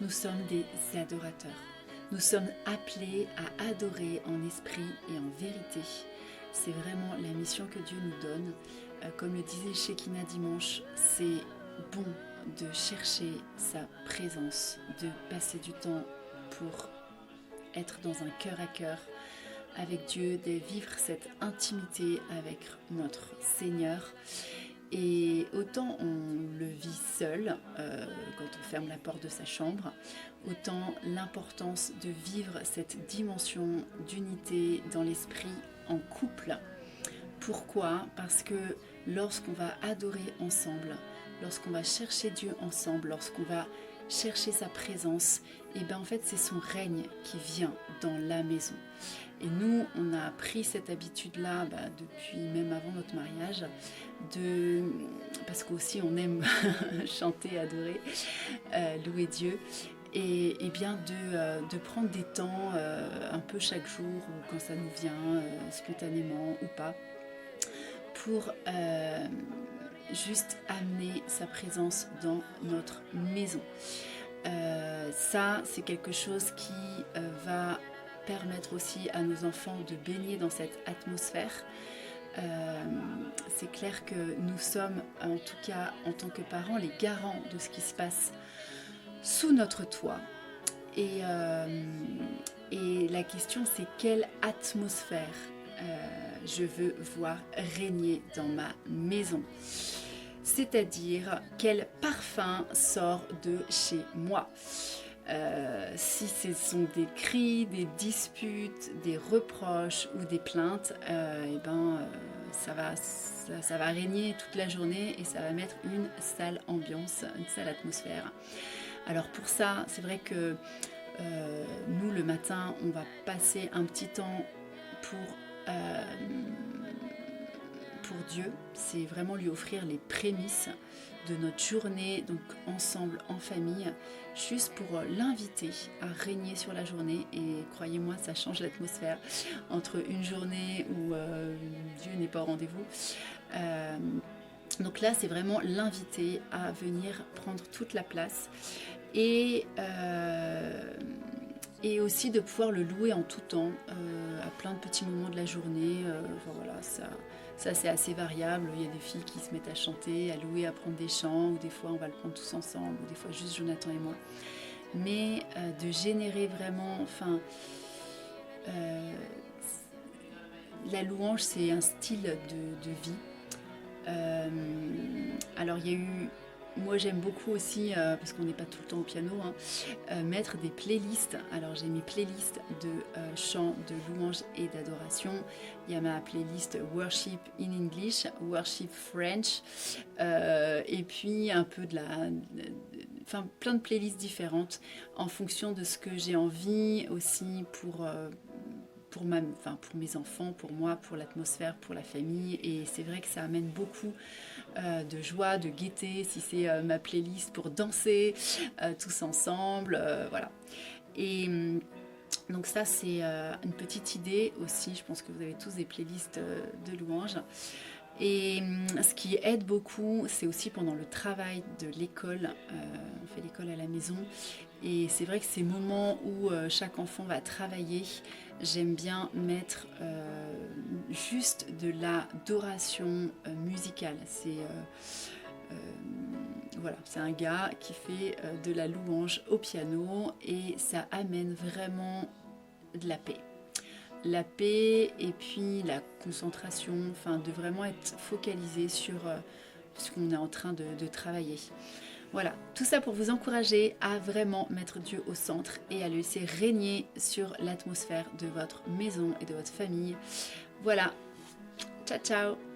Nous sommes des adorateurs. Nous sommes appelés à adorer en esprit et en vérité. C'est vraiment la mission que Dieu nous donne. Comme le disait Shekinah dimanche, c'est bon de chercher sa présence, de passer du temps pour être dans un cœur à cœur avec Dieu, de vivre cette intimité avec notre Seigneur. Et autant on le vit seul, quand on ferme la porte de sa chambre, autant l'importance de vivre cette dimension d'unité dans l'esprit en couple. Pourquoi ? Parce que lorsqu'on va adorer ensemble, lorsqu'on va chercher Dieu ensemble, lorsqu'on va chercher sa présence, et bien en fait c'est son règne qui vient dans la maison. Et nous, on a pris cette habitude-là depuis même avant notre mariage, parce qu'aussi on aime chanter, adorer, louer Dieu, et bien de prendre des temps un peu chaque jour, ou quand ça nous vient spontanément ou pas, pour juste amener sa présence dans notre maison. Ça, c'est quelque chose qui va permettre aussi à nos enfants de baigner dans cette atmosphère. C'est clair que nous sommes, en tout cas en tant que parents, les garants de ce qui se passe sous notre toit. Et la question, c'est quelle atmosphère je veux voir régner dans ma maison. C'est-à-dire quel parfum sort de chez moi. Si ce sont des cris, des disputes, des reproches ou des plaintes, ça va régner toute la journée et ça va mettre une sale ambiance, une sale atmosphère. Alors pour ça, c'est vrai que nous le matin, on va passer un petit temps pour Dieu, c'est vraiment lui offrir les prémices de notre journée, donc ensemble, en famille, juste pour l'inviter à régner sur la journée. Et croyez-moi, ça change l'atmosphère entre une journée où Dieu n'est pas au rendez-vous. Donc là, c'est vraiment l'inviter à venir prendre toute la place et aussi de pouvoir le louer en tout temps, à plein de petits moments de la journée. Voilà, ça c'est assez variable. Il y a des filles qui se mettent à chanter, à louer, à prendre des chants, ou des fois on va le prendre tous ensemble, ou des fois juste Jonathan et moi. Mais de générer vraiment, la louange, c'est un style de vie. Alors il y a eu... Moi j'aime beaucoup aussi, parce qu'on n'est pas tout le temps au piano, mettre des playlists. Alors j'ai mes playlists de chants, de louanges et d'adoration. Il y a ma playlist Worship in English, Worship French, et puis un peu plein de playlists différentes en fonction de ce que j'ai envie aussi pour mes enfants, pour moi, pour l'atmosphère, pour la famille. Et c'est vrai que ça amène beaucoup de joie, de gaieté, si c'est ma playlist pour danser tous ensemble, voilà. Et donc ça, c'est une petite idée aussi. Je pense que vous avez tous des playlists de louanges. Et ce qui aide beaucoup, c'est aussi pendant le travail de l'école. On fait l'école à la maison. Et c'est vrai que ces moments où chaque enfant va travailler, j'aime bien mettre juste de l'adoration musicale. C'est un gars qui fait de la louange au piano et ça amène vraiment de la paix. La paix et puis la concentration, de vraiment être focalisé sur ce qu'on est en train de travailler. Voilà, tout ça pour vous encourager à vraiment mettre Dieu au centre et à le laisser régner sur l'atmosphère de votre maison et de votre famille. Voilà, ciao ciao!